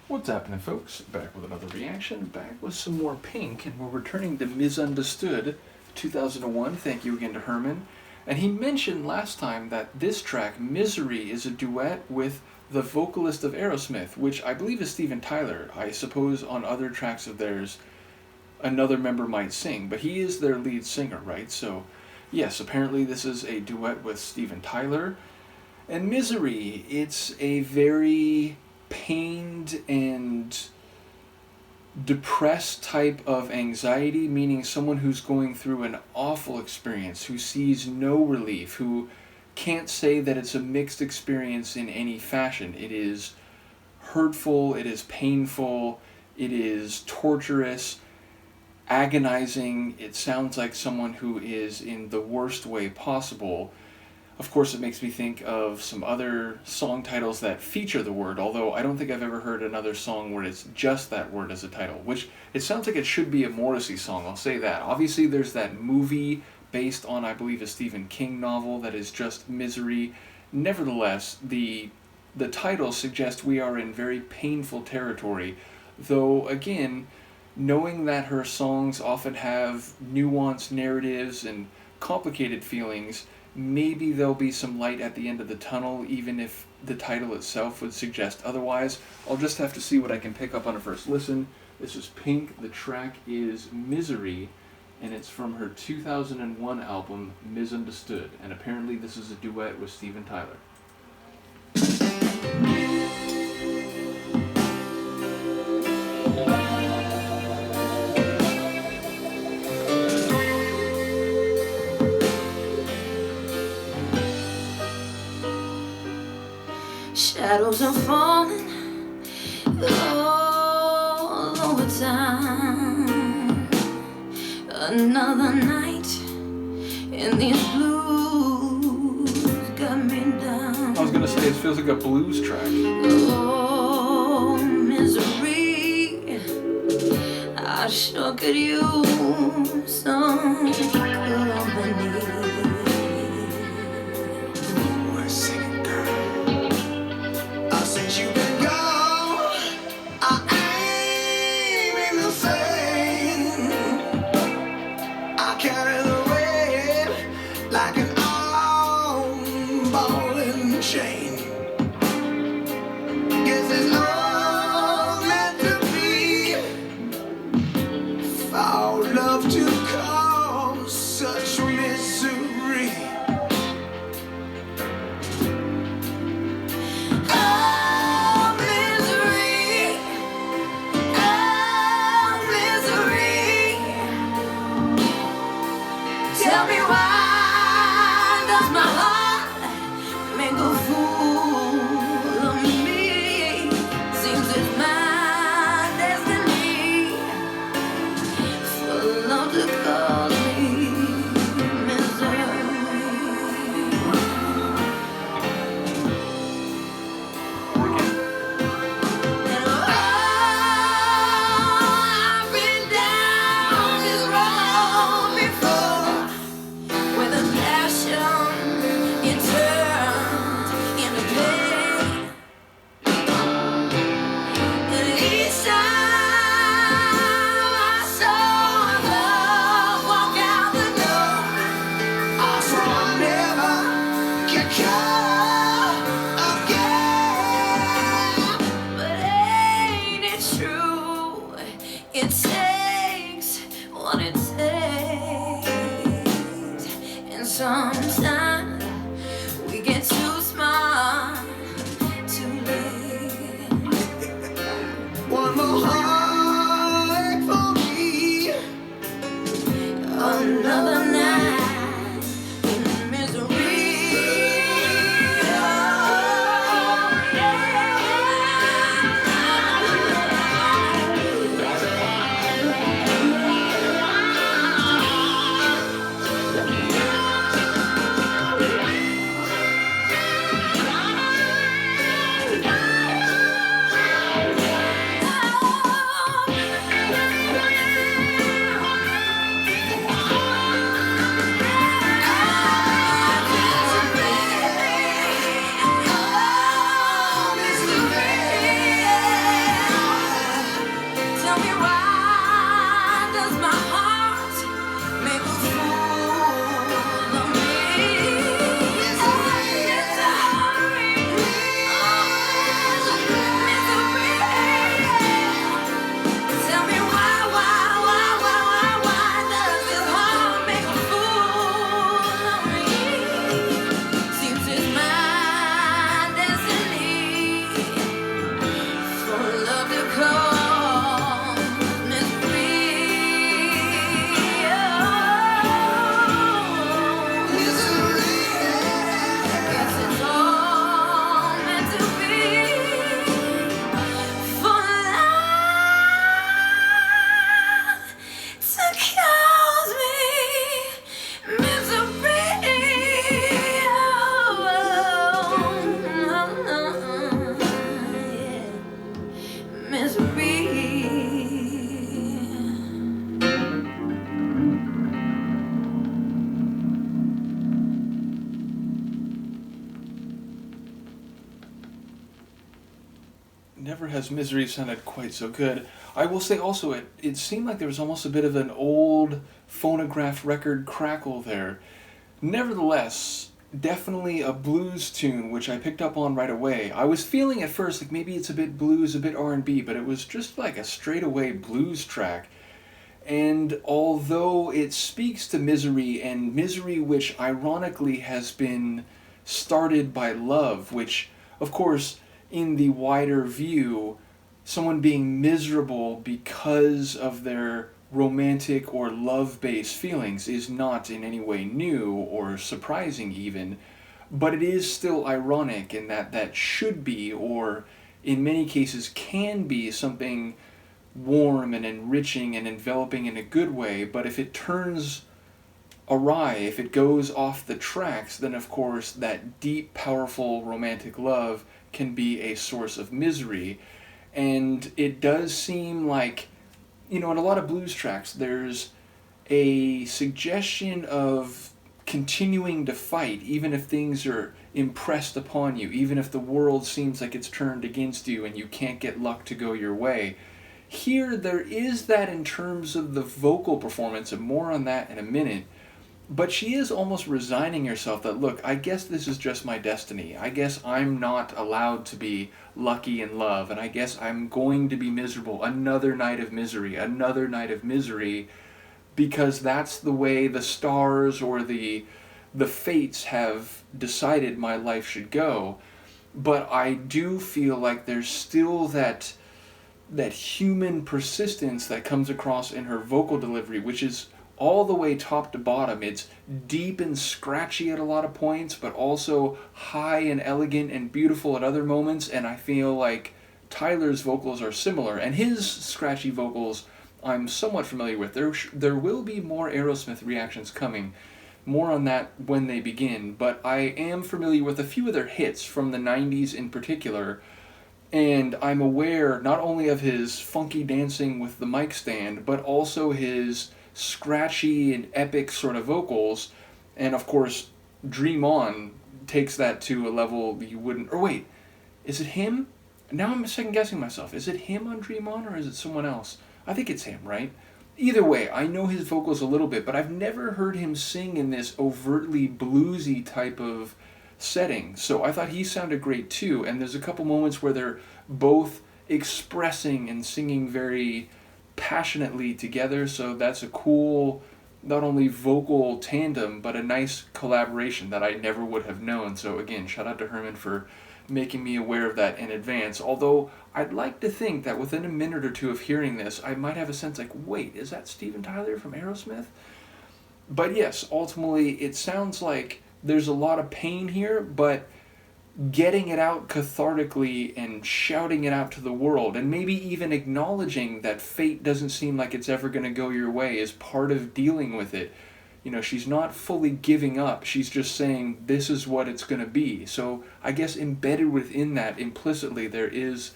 What's happening, folks? Back with another reaction, back with some more Pink, and we're returning to Misunderstood 2001. Thank you again to Herman. And he mentioned last time that this track, Misery, is a duet with the vocalist of Aerosmith, which I believe is Steven Tyler. I suppose on other tracks of theirs, another member might sing, but he is their lead singer, right? So, yes, apparently this is a duet with Steven Tyler. And Misery, it's a very pained and depressed type of anxiety, meaning someone who's going through an awful experience, who sees no relief, who can't say that it's a mixed experience in any fashion. It is hurtful, it is painful, it is torturous, agonizing. It sounds like someone who is in the worst way possible. Of course, it makes me think of some other song titles that feature the word, although I don't think I've ever heard another song where it's just that word as a title, which it sounds like it should be a Morrissey song, I'll say that. Obviously, there's that movie based on, I believe, a Stephen King novel that is just Misery. Nevertheless, the titles suggest we are in very painful territory, though, again, knowing that her songs often have nuanced narratives and complicated feelings, maybe there'll be some light at the end of the tunnel, even if the title itself would suggest otherwise. I'll just have to see what I can pick up on a first listen. This is Pink. The track is Misery, and it's from her 2001 album, Misunderstood. And apparently this is a duet with Steven Tyler. Shadows are falling all over town. Another night in these blues got me down. I was gonna say, it feels like a blues track. Oh, misery, I sure could use some company. Love to cause such misery. Oh, misery. Oh, misery. Tell me, why does my heart make a fool of me? Seems it's my destiny love to cause me misery. And I've been down this road before, with a passion it turned into pain. And each time it takes what it takes, and sometimes we get too smart, too late. One more heart for me, another night in misery. misery. Never has misery sounded quite so good. I will say also, it seemed like there was almost a bit of an old phonograph record crackle there. Nevertheless, definitely a blues tune, which I picked up on right away. I was feeling at first like maybe it's a bit blues, a bit R&B, but it was just like a straightaway blues track. And although it speaks to misery, and misery which ironically has been started by love, which, of course, in the wider view, someone being miserable because of their romantic or love-based feelings is not in any way new or surprising even, but it is still ironic in that that should be, or in many cases can be, something warm and enriching and enveloping in a good way, but if it turns awry, if it goes off the tracks, then of course that deep, powerful romantic love can be a source of misery. And it does seem like, in a lot of blues tracks, there's a suggestion of continuing to fight, even if things are impressed upon you, even if the world seems like it's turned against you and you can't get luck to go your way. Here, there is that in terms of the vocal performance, and more on that in a minute. But she is almost resigning herself that, look, I guess this is just my destiny. I guess I'm not allowed to be lucky in love, and I guess I'm going to be miserable. Another night of misery, another night of misery, because that's the way the stars or the fates have decided my life should go. But I do feel like there's still that human persistence that comes across in her vocal delivery, which is all the way top to bottom. It's deep and scratchy at a lot of points, but also high and elegant and beautiful at other moments, and I feel like Tyler's vocals are similar, and his scratchy vocals I'm somewhat familiar with. There will be more Aerosmith reactions coming, more on that when they begin, but I am familiar with a few of their hits from the 90s in particular, and I'm aware not only of his funky dancing with the mic stand, but also his scratchy and epic sort of vocals, and of course, Dream On takes that to a level you wouldn't... Or wait, is it him? Now I'm second guessing myself. Is it him on Dream On, or is it someone else? I think it's him, right? Either way, I know his vocals a little bit, but I've never heard him sing in this overtly bluesy type of setting, so I thought he sounded great too, and there's a couple moments where they're both expressing and singing very passionately together, so that's a cool, not only vocal tandem, but a nice collaboration that I never would have known. So again, shout out to Herman for making me aware of that in advance, although I'd like to think that within a minute or two of hearing this, I might have a sense like, wait, is that Steven Tyler from Aerosmith? But yes, ultimately, it sounds like there's a lot of pain here, but getting it out cathartically and shouting it out to the world, and maybe even acknowledging that fate doesn't seem like it's ever going to go your way is part of dealing with it. She's not fully giving up. She's just saying, this is what it's going to be. So I guess embedded within that, implicitly, there is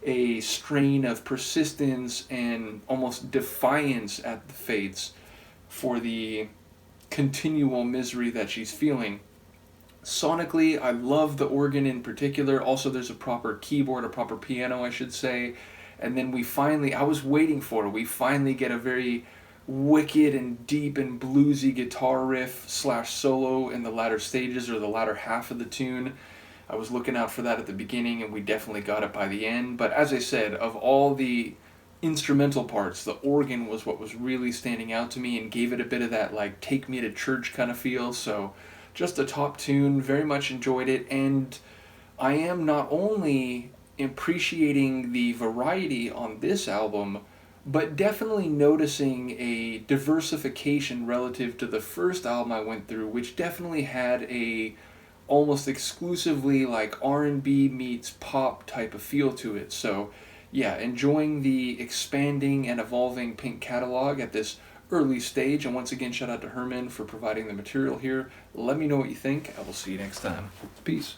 a strain of persistence and almost defiance at the fates for the continual misery that she's feeling. Sonically, I love the organ in particular. Also, there's a proper keyboard, a proper piano, I should say. And then we finally get a very wicked and deep and bluesy guitar riff / solo in the latter stages, or the latter half of the tune. I was looking out for that at the beginning, and we definitely got it by the end. But as I said, of all the instrumental parts, the organ was what was really standing out to me and gave it a bit of that like take me to church kind of feel. So just a top tune, very much enjoyed it, and I am not only appreciating the variety on this album, but definitely noticing a diversification relative to the first album I went through, which definitely had a almost exclusively like R&B meets pop type of feel to it. So yeah, enjoying the expanding and evolving Pink catalog at this early stage, and once again, shout out to Herman for providing the material here. Let me know what you think. I will see you next time. Peace.